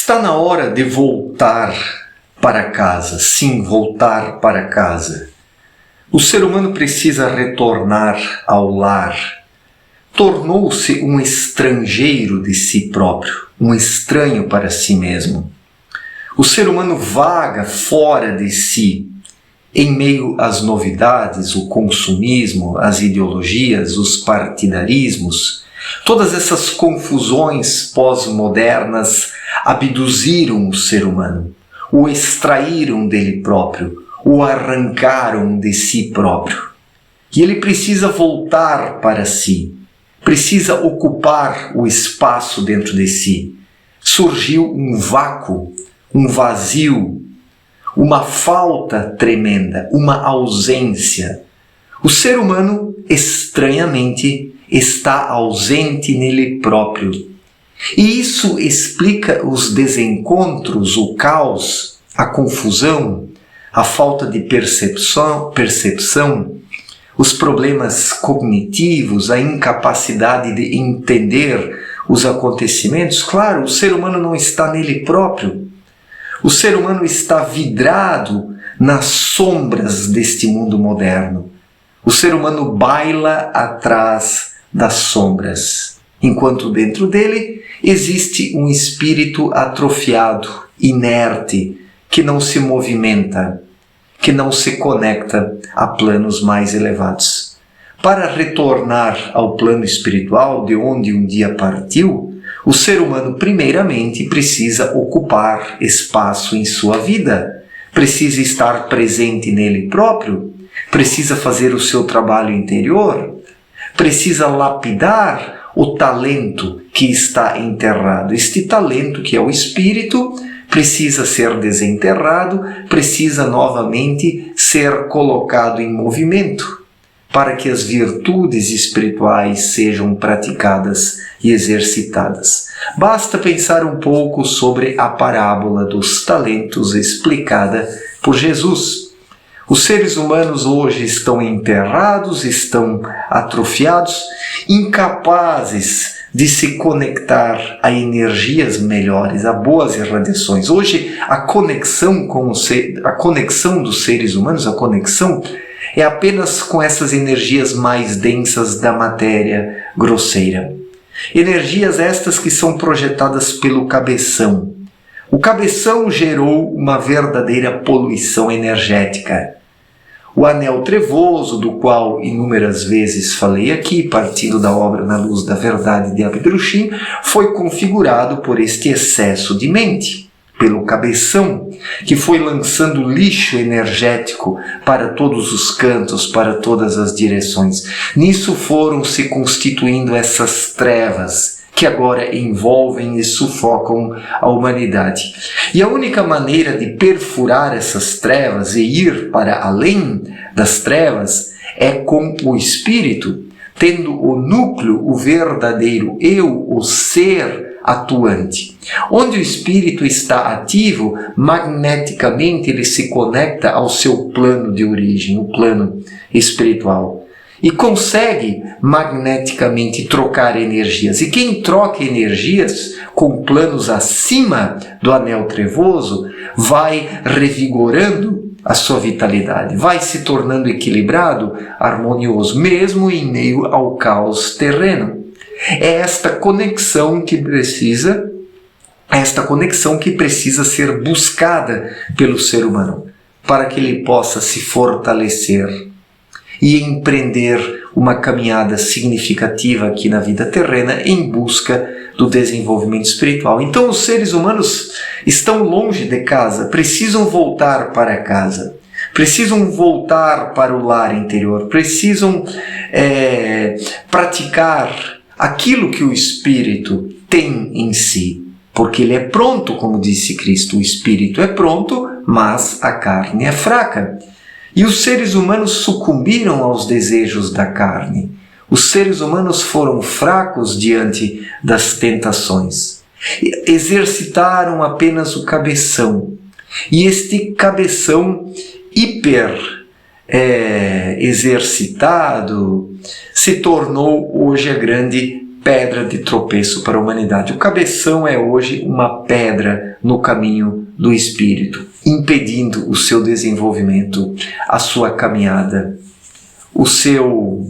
Está na hora de voltar para casa, sim, voltar para casa. O ser humano precisa retornar ao lar. Tornou-se um estrangeiro de si próprio, um estranho para si mesmo. O ser humano vaga fora de si, em meio às novidades, o consumismo, as ideologias, os partidarismos. Todas essas confusões pós-modernas abduziram o ser humano, o extraíram dele próprio, o arrancaram de si próprio. E ele precisa voltar para si, precisa ocupar o espaço dentro de si. Surgiu um vácuo, um vazio, uma falta tremenda, uma ausência. O ser humano, estranhamente, está ausente nele próprio. E isso explica os desencontros, o caos, a confusão, a falta de percepção, os problemas cognitivos, a incapacidade de entender os acontecimentos. Claro, o ser humano não está nele próprio. O ser humano está vidrado nas sombras deste mundo moderno. O ser humano baila atrás das sombras, enquanto dentro dele existe um espírito atrofiado, inerte, que não se movimenta, que não se conecta a planos mais elevados. Para retornar ao plano espiritual de onde um dia partiu, o ser humano primeiramente precisa ocupar espaço em sua vida, precisa estar presente nele próprio, precisa fazer o seu trabalho interior, precisa lapidar o talento que está enterrado. Este talento, que é o espírito, precisa ser desenterrado, precisa novamente ser colocado em movimento, para que as virtudes espirituais sejam praticadas e exercitadas. Basta pensar um pouco sobre a parábola dos talentos explicada por Jesus. Os seres humanos hoje estão enterrados, estão atrofiados, incapazes de se conectar a energias melhores, a boas irradiações. Hoje, a conexão dos seres humanos, a conexão é apenas com essas energias mais densas da matéria grosseira. Energias estas que são projetadas pelo cabeção. O cabeção gerou uma verdadeira poluição energética. O anel trevoso, do qual inúmeras vezes falei aqui, partindo da obra Na Luz da Verdade de Abdrushim, foi configurado por este excesso de mente, pelo cabeção, que foi lançando lixo energético para todos os cantos, para todas as direções. Nisso foram se constituindo essas trevas, que agora envolvem e sufocam a humanidade. E a única maneira de perfurar essas trevas e ir para além das trevas é com o espírito, tendo o núcleo, o verdadeiro eu, o ser atuante. Onde o espírito está ativo, magneticamente ele se conecta ao seu plano de origem, o plano espiritual. E consegue magneticamente trocar energias. E quem troca energias com planos acima do anel trevoso vai revigorando a sua vitalidade, vai se tornando equilibrado, harmonioso, mesmo em meio ao caos terreno. É esta conexão que precisa ser buscada pelo ser humano, para que ele possa se fortalecer e empreender uma caminhada significativa aqui na vida terrena em busca do desenvolvimento espiritual. Então os seres humanos estão longe de casa, precisam voltar para casa, precisam voltar para o lar interior, precisam praticar aquilo que o espírito tem em si, porque ele é pronto, como disse Cristo, o espírito é pronto, mas a carne é fraca. E os seres humanos sucumbiram aos desejos da carne. Os seres humanos foram fracos diante das tentações. Exercitaram apenas o cabeção. E este cabeção exercitado se tornou hoje a grande pedra de tropeço para a humanidade. O cabeção é hoje uma pedra no caminho do espírito, impedindo o seu desenvolvimento, a sua caminhada, o seu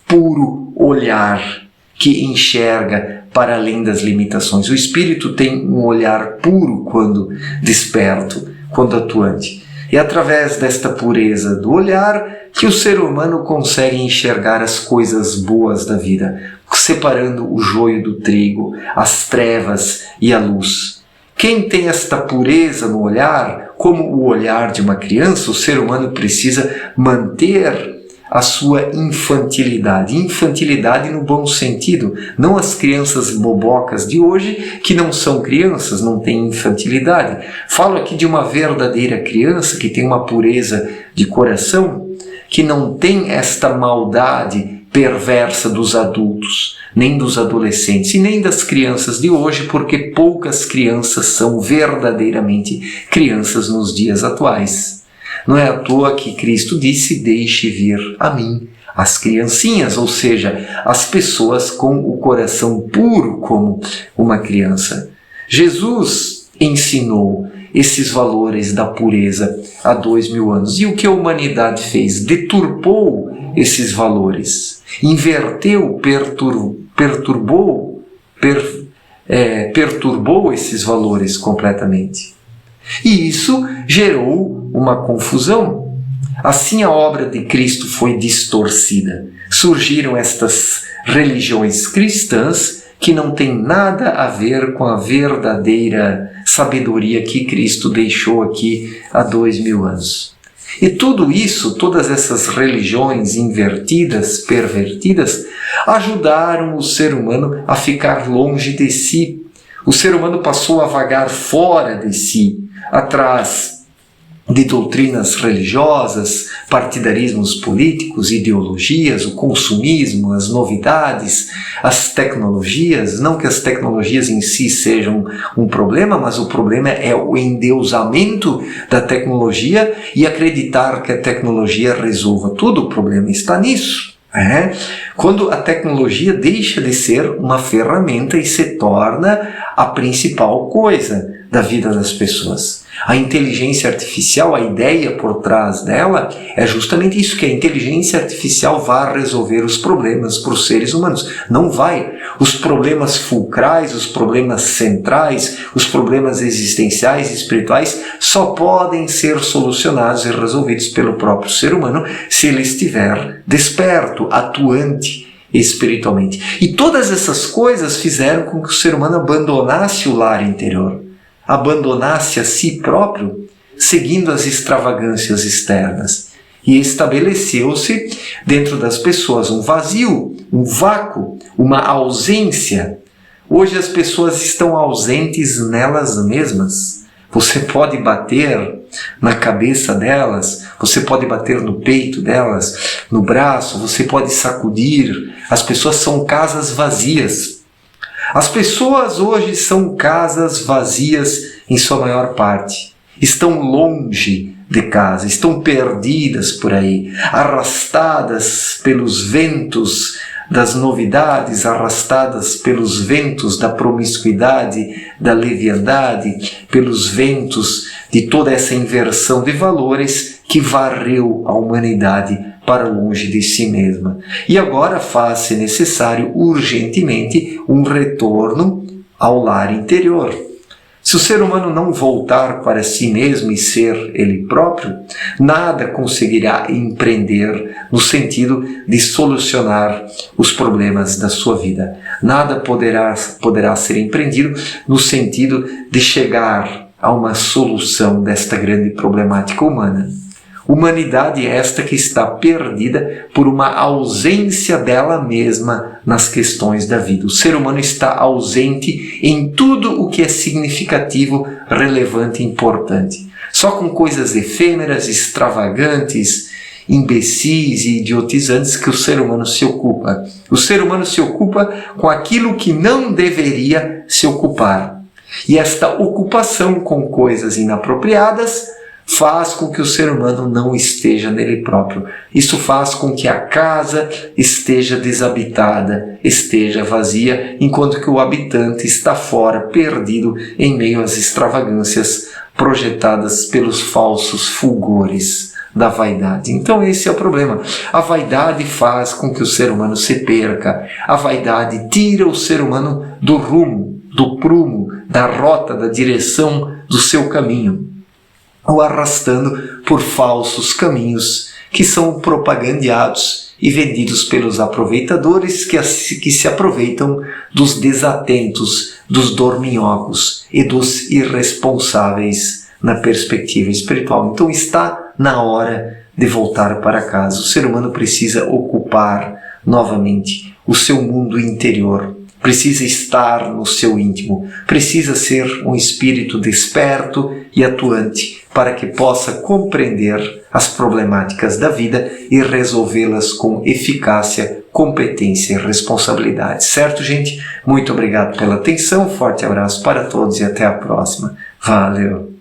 puro olhar que enxerga para além das limitações. O espírito tem um olhar puro quando desperto, quando atuante. E através desta pureza do olhar que o ser humano consegue enxergar as coisas boas da vida, separando o joio do trigo, as trevas e a luz. Quem tem esta pureza no olhar, como o olhar de uma criança, o ser humano precisa manter a sua infantilidade. Infantilidade no bom sentido, não as crianças bobocas de hoje que não são crianças, não têm infantilidade. Falo aqui de uma verdadeira criança que tem uma pureza de coração, que não tem esta maldade perversa dos adultos, nem dos adolescentes e nem das crianças de hoje, porque poucas crianças são verdadeiramente crianças nos dias atuais. Não é à toa que Cristo disse: deixe vir a mim as criancinhas, ou seja, as pessoas com o coração puro como uma criança. Jesus ensinou esses valores da pureza há 2000 anos. E o que a humanidade fez? Deturpou esses valores, inverteu, perturbou esses valores completamente. E isso gerou uma confusão. Assim a obra de Cristo foi distorcida. Surgiram estas religiões cristãs que não têm nada a ver com a verdadeira sabedoria que Cristo deixou aqui há 2000 anos. E tudo isso, todas essas religiões invertidas, pervertidas, ajudaram o ser humano a ficar longe de si. O ser humano passou a vagar fora de si, atrás de doutrinas religiosas, partidarismos políticos, ideologias, o consumismo, as novidades, as tecnologias. Não que as tecnologias em si sejam um problema, mas o problema é o endeusamento da tecnologia e acreditar que a tecnologia resolva tudo. O problema está nisso. Quando a tecnologia deixa de ser uma ferramenta e se torna a principal coisa da vida das pessoas. A inteligência artificial, a ideia por trás dela é justamente isso, que a inteligência artificial vai resolver os problemas para os seres humanos. Não vai. Os problemas fulcrais, os problemas centrais, os problemas existenciais e espirituais só podem ser solucionados e resolvidos pelo próprio ser humano se ele estiver desperto, atuante espiritualmente. E todas essas coisas fizeram com que o ser humano abandonasse o lar interior, abandonasse a si próprio, seguindo as extravagâncias externas. E estabeleceu-se dentro das pessoas um vazio, um vácuo, uma ausência. Hoje as pessoas estão ausentes nelas mesmas. Você pode bater na cabeça delas, você pode bater no peito delas, no braço, você pode sacudir. As pessoas são casas vazias. As pessoas hoje são casas vazias em sua maior parte. Estão longe de casa, estão perdidas por aí, arrastadas pelos ventos das novidades, arrastadas pelos ventos da promiscuidade, da leviandade, pelos ventos de toda essa inversão de valores que varreu a humanidade para longe de si mesma. E agora faz-se necessário urgentemente um retorno ao lar interior. Se o ser humano não voltar para si mesmo e ser ele próprio, nada conseguirá empreender no sentido de solucionar os problemas da sua vida. Nada poderá ser empreendido no sentido de chegar a uma solução desta grande problemática humana. Humanidade esta que está perdida por uma ausência dela mesma nas questões da vida. O ser humano está ausente em tudo o que é significativo, relevante e importante. Só com coisas efêmeras, extravagantes, imbecis e idiotizantes que o ser humano se ocupa. O ser humano se ocupa com aquilo que não deveria se ocupar. E esta ocupação com coisas inapropriadas faz com que o ser humano não esteja nele próprio. Isso faz com que a casa esteja desabitada, esteja vazia, enquanto que o habitante está fora, perdido em meio às extravagâncias projetadas pelos falsos fulgores da vaidade. Então esse é o problema. A vaidade faz com que o ser humano se perca. A vaidade tira o ser humano do rumo, do prumo, da rota, da direção do seu caminho, o arrastando por falsos caminhos que são propagandeados e vendidos pelos aproveitadores que se aproveitam dos desatentos, dos dorminhocos e dos irresponsáveis na perspectiva espiritual. Então está na hora de voltar para casa. O ser humano precisa ocupar novamente o seu mundo interior, precisa estar no seu íntimo, precisa ser um espírito desperto e atuante para que possa compreender as problemáticas da vida e resolvê-las com eficácia, competência e responsabilidade. Certo, gente? Muito obrigado pela atenção, forte abraço para todos e até a próxima. Valeu!